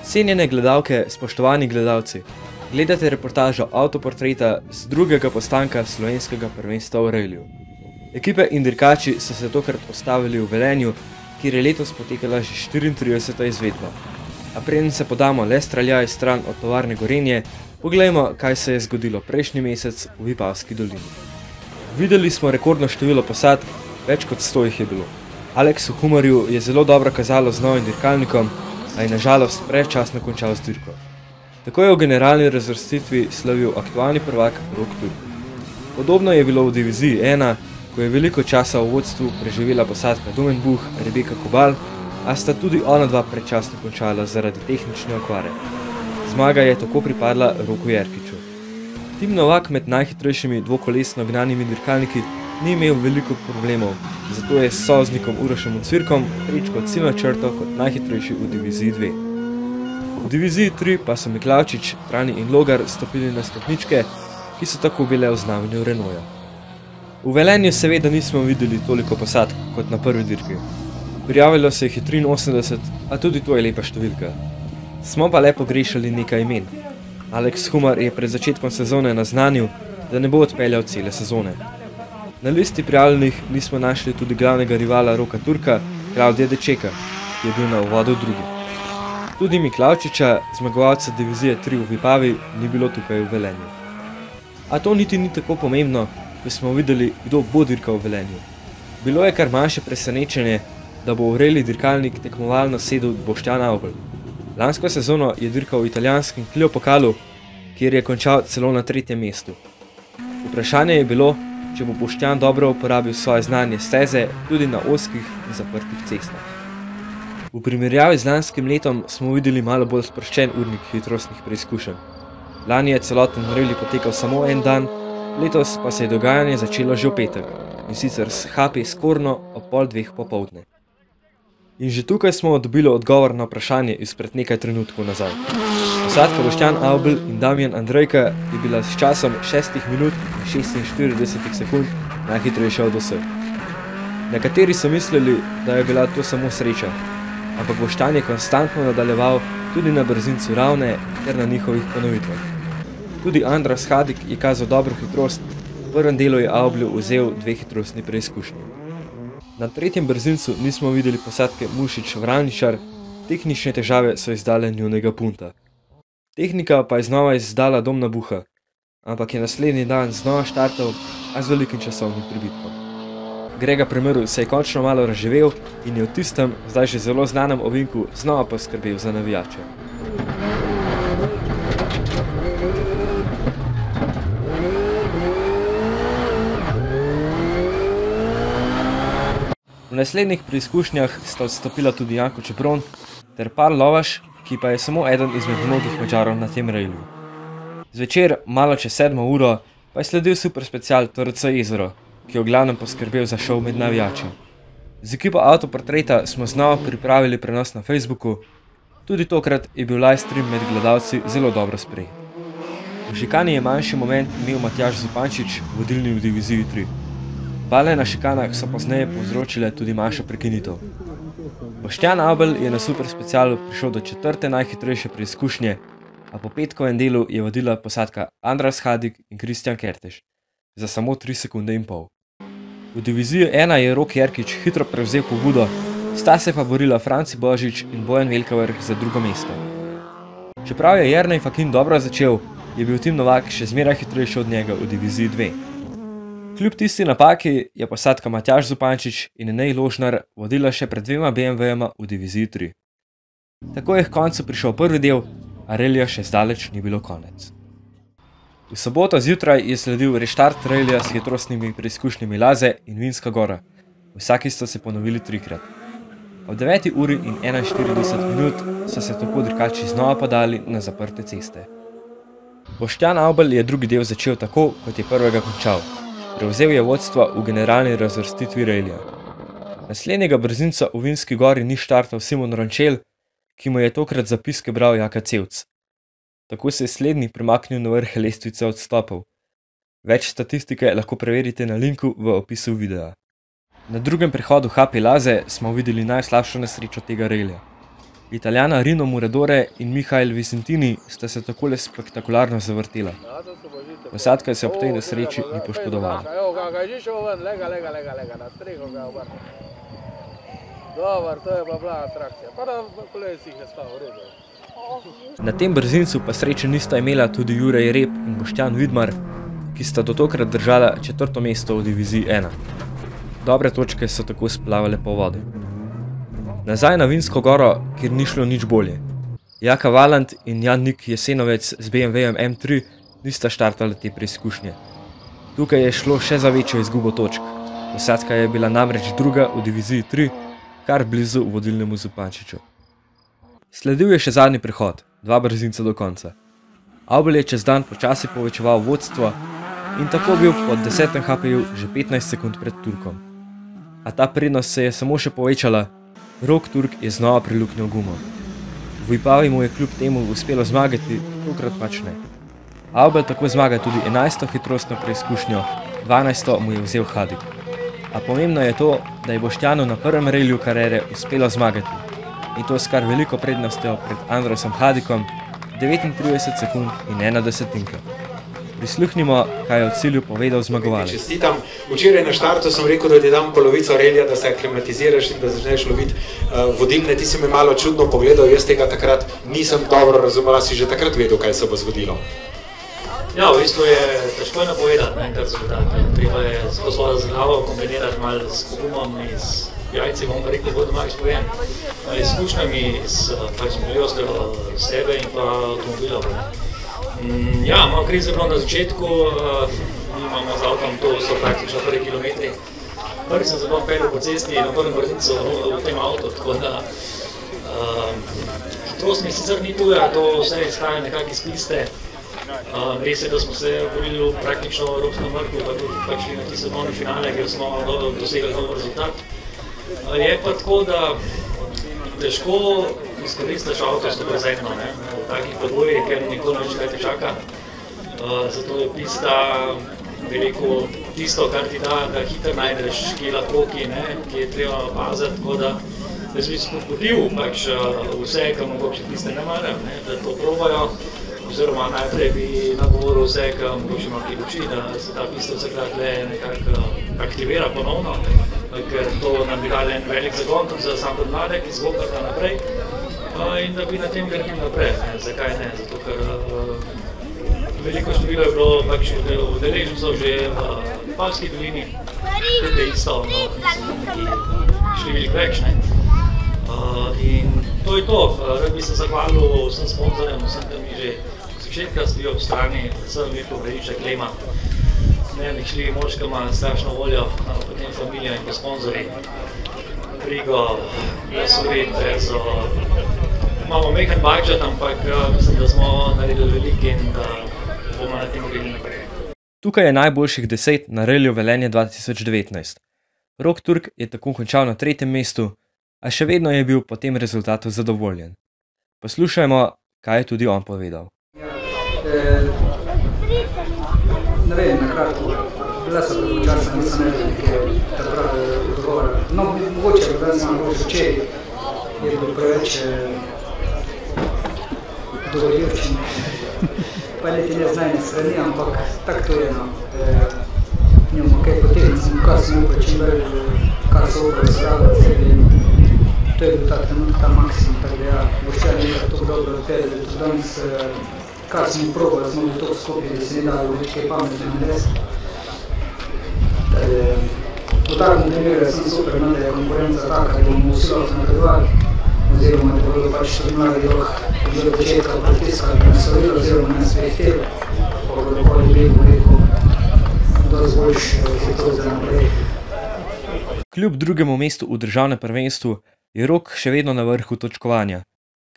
Cenjene gledalke, spoštovani gledalci, gledate reportažo avtoportreta z drugega postanka slovenskega prvenstva v ralliju. Ekipe in dirkači so se tokrat postavili v Velenju, kjer je letos potekala že 34. izvedba. A preden se podamo le streljaj stran od tovarne Gorenje, poglejmo, kaj se je zgodilo prejšnji mesec v Vipavski dolini. Videli smo rekordno število posadk, več kot 100 jih je bilo. Aleksu Humarju je zelo dobro kazalo z novim dirkalnikom, a je nažalost predčasno končal z dirko. Tako je v generalni razvrstitvi slavil aktualni prvak Rok Turk. Podobno je bilo v diviziji 1, ko je veliko časa v vodstvu preživela posadka Domenbuch, Rebeka Kobal, a sta tudi ona dva predčasno končala zaradi tehnične okvare. Zmaga je tako pripadla Roku Jerkiču. Tim Novak med najhitrejšimi dvokolesno gnanimi dirkalniki ni imel veliko problemov, zato je s soznikom Urošem Ucvirkom prečkal ciljno črto kot najhitrejši v diviziji 2. V diviziji 3 pa so Miklavčič, Trani in Logar stopili na stopničke, ki so tako bile v znamenju Renaulta. V Velenju seveda nismo videli toliko posadk kot na prvi dirki. Prijavilo se jih je 83, a tudi to je lepa številka. Smo pa le pogrešali nekaj imen. Aleks Humar je pred začetkom sezone naznanil, da ne bo odpeljal cele sezone. Na listi prijavljenih nismo našli tudi glavnega rivala Roka Turka, Klavdija Dečeka, ki je bil na uvodu drugi. Tudi Miklavčiča, zmagovalca divizije 3 v Vipavi, ni bilo tukaj v Velenju. A to niti ni tako pomembno, ko smo videli, kdo bo dirkal v Velenju. Bilo je kar manjše presenečenje, da bo v rally dirkalnik tekmovalno sedel Boštjan Avbelj. Lansko sezono je dirkal v italijanskem Clio pokalu, kjer je končal celo na 3. mestu. Vprašanje je bilo, če bo Boštjan dobro uporabil svoje znanje steze tudi na ozkih in zaprtih cestah. V primerjavi z lanskim letom smo videli malo bolj sproščen urnik hitrostnih preizkušenj. Lani je celoten rally potekal samo en dan, letos pa se je dogajanje začelo že v petek, in sicer s HP Skorno ob 1:30 popoldne. In že tukaj smo dobili odgovor na vprašanje izpred nekaj trenutkov nazaj. Posadka Boštjan Avbelj in Damjan Andrejka je bila s časom 6 minut in 46 sekund najhitrejša od vseh. Nekateri so mislili, da je bila to samo sreča, ampak Boštjan je konstantno nadaljeval tudi na brzincu Ravne ter na njihovih ponovitvah. Tudi Andras Hadik je kazal dobro hitrost, v prvem delu je Avbelj vzel 2 hitrostni preizkušnji. Na 3. brzincu nismo videli posadke Mušič-Vraničar, tehnične težave so izdale njunega punta. Tehnika pa je znova izdala Domna Buha, ampak je naslednji dan znova štartal, a z velikim časovnim pribitkom. Grega Premrl se je končno malo razživel in je v tistem, zdaj že zelo znanem ovinku, znova poskrbel za navijače. V naslednjih preizkušnjah sta odstopila tudi Janko Čebron ter Pal Lovaš, ki pa je samo eden izmed mnogih Mađarov na tem rallyu. Zvečer, malo čez 7. uro, pa je sledil super special TRC Jezero, ki je v glavnem poskrbel za šov med navijači. Z ekipo avtoportreta smo znova pripravili prenos na Facebooku, tudi tokrat je bil livestream med gledalci zelo dobro sprejet. V šikani je manjši moment imel Matjaž Zupančič, vodilni v diviziji 3. Bale na šikanah so pozneje povzročile tudi manjšo prekinitev. Boštjan Avbelj je na super specialu prišel do 4. najhitrejše preizkušnje, a po petkovem delu je vodila posadka Andras Hadik in Kristjan Kertež za samo 3 sekunde in pol. V diviziji 1 je Rok Jerkič hitro prevzel pobudo, sta se pa borila Franci Božič in Bojan Velkavrh za drugo mesto. Čeprav je Jernej Fakin dobro začel, je bil Tim Novak še zmeraj hitrejši od njega v diviziji 2. Kljub tisti napaki je posadka Matjaž Zupančič in Nej Ložnar vodila še pred 2 BMW-jema v diviziji 3. Tako je k koncu prišel prvi del, a rallija še zdaleč ni bilo konec. V soboto zjutraj je sledil reštart rallija s hitrostnimi preizkušnjami Laze in Vinska Gora. Vsaki so se ponovili 3-krat. Ob 9. uri in 41 minut so se tako dirkači znova podali na zaprte ceste. Boštjan Avbelj je drugi del začel tako, kot je prvega končal. Prevzel je vodstvo v generalni razvrstitvi rallija. Naslednjega brzinca v Vinski Gori ni štartal Simon Rončel, ki mu je tokrat zapiske bral Jaka Cevc. Tako se je slednji premaknil na vrh lestvice odstopov. Več statistike lahko preverite na linku v opisu videa. Na drugem prehodu HP Laze smo videli najslabšo nesrečo tega rallija. Italijana Rino Muradore in Mihael Vicentini sta se takole spektakularno zavrtela. Posadka se ob tej nesreči ni poškodovala. Na tem brzincu pa sreče nista imela tudi Jure Rep in Boštjan Vidmar, ki sta do tokrat držala 4. mesto v diviziji 1. Dobre točke so tako splavale po vodi. Nazaj na Vinsko goro, kjer ni šlo nič bolje. Jaka Valant in Jan-Nik Jesenovec z BMW-jem M3 nista štartali te preizkušnje. Tukaj je šlo še za večjo izgubo točk. Posadka je bila namreč druga v diviziji 3, kar blizu vodilnemu Zupančiču. Sledil je še zadnji prehod, 2 brzinca do konca. Aubel je čez dan počasi povečeval vodstvo in tako bil po 10. HP-ju že 15 sekund pred Turkom. A ta prednost se je samo še povečala. Rok Turk je znova priluknil gumo. Vojpavi mu je kljub temu uspelo zmagati, tokrat pač ne. Aubel tako zmaga tudi 11. hitrostno preizkušnjo, 12. mu je vzel Hadik. A pomembno je to, da je Boštjanu na prvem reliju kariere uspelo zmagati. In to s kar veliko prednostjo pred Androsom Hadikom, 39 sekund in 1/10. Prisluhnimo, kaj je o cilju povedal zmagovalec. Čestitam. Včeraj na štartu sem rekel, da ti dam polovico relija, da se aklimatiziraš in da začneš loviti vodilne. Ti si me malo čudno pogledal, jaz tega takrat nisem dobro razumel, si že takrat vedel, kaj se bo zgodilo. Ja, v bistvu je težko napovedati, kar se da. Treba je svojo zglavo kombinirati malo s pogumom in s jajci, bom pa rekel, bolj doma izpovedan. Izkušnjami s milijostjo sebe in pa avtomobilov. Ja, malo krize je bilo na začetku, imamo z avtom, to so praktično prvi kilometri. Prvi sem zelo peljal po cesti na prvem brzincu v tem avtu, tako da hitrost mi sicer ni tuja, to vse izhaja nekako iz piste. Res je, da smo se borili praktično v evropskem vrhu, pa tudi šli na ti sezoni finale, kjer smo dosegli dober rezultat. Je pa tako, da težko izkoristiš avto 100%, v takih podvojih, ker nikoli neč kaj te čaka. Zato je pista veliko tisto, kar ti da, da hitro najdeš, kje lahko, ki je treba paziti, tako da jaz bi spodbudil vse, ki mogoče tiste ne marajo, da to probajo, oziroma najprej bi nagovoril vse, ki mogoče malo kaj uči, da se ta pista vsekrat nekako aktivira ponovno, ker to nam bi dali en velik zagon, tudi za sam podmladek, iz Gokarta naprej, in da bi na tem gradili naprej. Zakaj ne? Zato, ker veliko število je bilo udeležencev že v Pavski dolini, tudi je isto, šli veliko več. In to je to. Rad bi se zahvalil vsem sponzorjem, vsem, ki mi že z začetka stojijo ob strani, predvsem Mirko Brediček, Lema, Dnevnik šli moškama, strašno voljo, potem familija in pa sponzori, Prigo, Glasorit, Terzo. Imamo mehen budžet, ampak mislim, da smo naredili veliko in da bomo na tem gledali naprej. Tukaj je najboljših 10 na reliju Velenje 2019. Rok Turk je tako končal na 3. mestu, a še vedno je bil po tem rezultatu zadovoljen. Poslušajmo, kaj je tudi on povedal. Ne vem, nakratko, bila so predolgo časa, nisem nekaj takrat odgovora. No, mogoče, da sem mogoče včeraj, je bilo preveč dogodivčine, pa niti ne znajne strani, ampak tak to je, no. Njemu kaj potem, kar sem upaj čim bolj, kar so upaj zdravo cebi in to je bil ta trenutek, ta maksimum, tako da ja, Boštjan je tako dobro odpeli, da tudi danes, kar smo probali, smo bili toliko skupaj, da se ne dali biti kaj pametno in res. V takem primeru sem super, da je konkurenca taka, da bomo vsi lahko napredovali, oziroma da bodo pač tudi mladi že od začetka pritiskali, da nas vedeli oziroma nas prehteli, pa bodo poli bili, rekel, dosti boljš hitrost za naprej. Kljub drugemu mestu v državnem prvenstvu je Rok še vedno na vrhu točkovanja.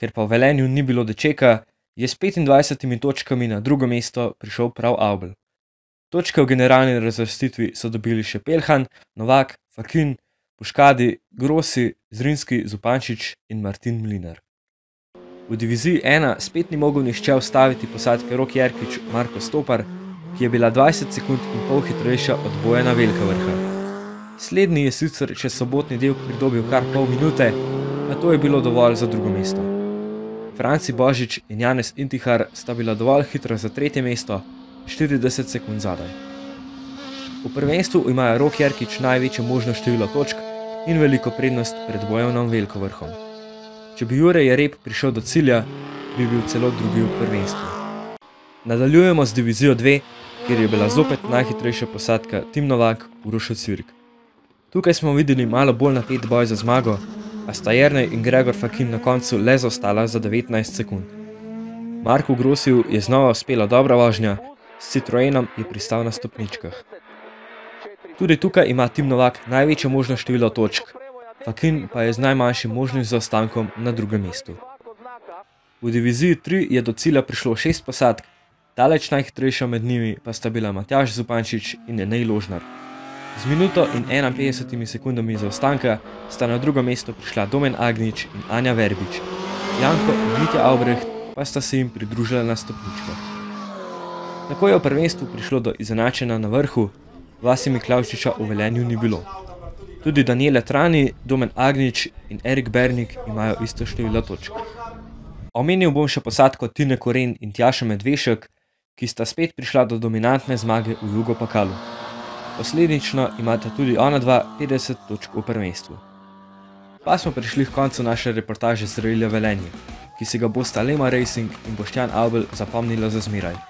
Ker pa v Velenju ni bilo dečeka, je s 25 točkami na drugo mesto prišel prav Aubel. Točke v generalni razvrstitvi so dobili še Pelhan, Novak, Fakin, Puškadi, Grossi, Zrinski, Zupančič in Martin Mlinar. V diviziji 1 spet ni mogel nihče ustaviti posadke Rok Jerkič, Marko Stopar, ki je bila 20 sekund in pol hitrejša od Bojana Velkavrha. Slednji je sicer čez sobotni del pridobil kar pol minute, a to je bilo dovolj za drugo mesto. Franci Božič in Janez Intihar sta bila dovolj hitra za tretje mesto, 40 sekund zadaj. V prvenstvu imajo Rok Jerkič največje možno število točk in veliko prednost pred Bojanom Velkovrhom. Če bi Jure Jereb prišel do cilja, bi bil celo drugi v prvenstvu. Nadaljujemo z divizijo 2, kjer je bila zopet najhitrejša posadka Tim Novak, Uroš Ocvirk. Tukaj smo videli malo bolj napet boj za zmago, a sta Jernej in Gregor Fakin na koncu le zaostala za 19 sekund. Marku Grosiju je znova uspela dobra vožnja, s Citroenom je pristal na stopničkah. Tudi tukaj ima Tim Novak največje možno število točk, Fakin pa je z najmanjšim možnim zaostankom na drugem mestu. V diviziji 3 je do cilja prišlo 6 posadk, daleč najhitrejša med njimi pa sta bila Matjaž Zupančič in Enej Ložnar. Z minuto in 51 sekundami zaostanka sta na drugo mesto prišla Domen Agnič in Anja Verbič. Janko in Mitja Albrecht pa sta se jim pridružila na stopničkah. Tako je v prvenstvu prišlo do izenačenja na vrhu, Vasi Miklavčiča v Velenju ni bilo. Tudi Daniele Trani, Domen Agnič in Erik Bernik imajo isto število točk. Omenil bom še posadko Tine Koren in Tjaša Medvešek, ki sta spet prišla do dominantne zmage v Jugopokalu. Posledično imata tudi ona dva 50 točk v prvenstvu. Pa smo prišli k koncu naše reportaže z Relija Velenje, ki si ga bosta Lema Racing in Boštjan Avbelj zapomnila za zmeraj.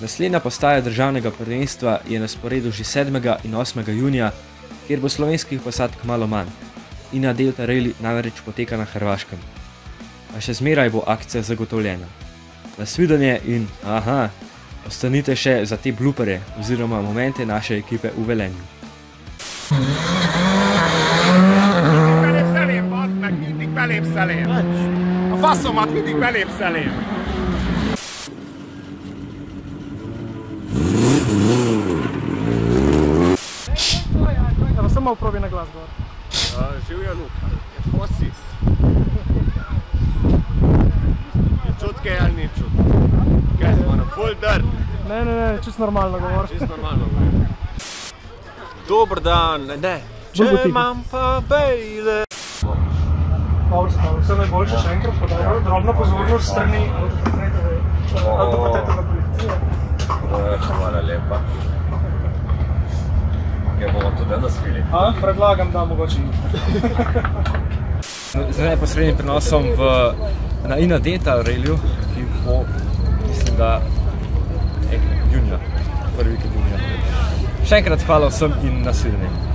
Naslednja postaja državnega prvenstva je na sporedu že 7. in 8. junija, kjer bo slovenskih posadk malo manj. Ina Delta Rally namreč poteka na Hrvaškem. A še zmeraj bo akcija zagotovljena. Nasvidenje in, ostanite še za te blooperje oziroma momente naše ekipe v Velenju. Belém szelém! A faszomat mindig belém szelém! Evo, samo malo probi na glas gor. Živjo Luka, kako si? Je čutke ali ni čutke? Kaj smo na full dirt? Ne, čist normalno govor. Čist normalno govor. Dobar dan, ne. Če imam pa bejle. Dobro, vse najboljše še enkrat podajo. Drobno pozornost strani avtoportretnega policije. Hvala lepa. Kaj bomo to danes spili? Predlagam, da mogoče ni. Z neposrednim prenosom na Ina Delta Rallyju, ki bo, mislim, da junija, prvi vikend junija. Še enkrat hvala vsem in nasvidenje.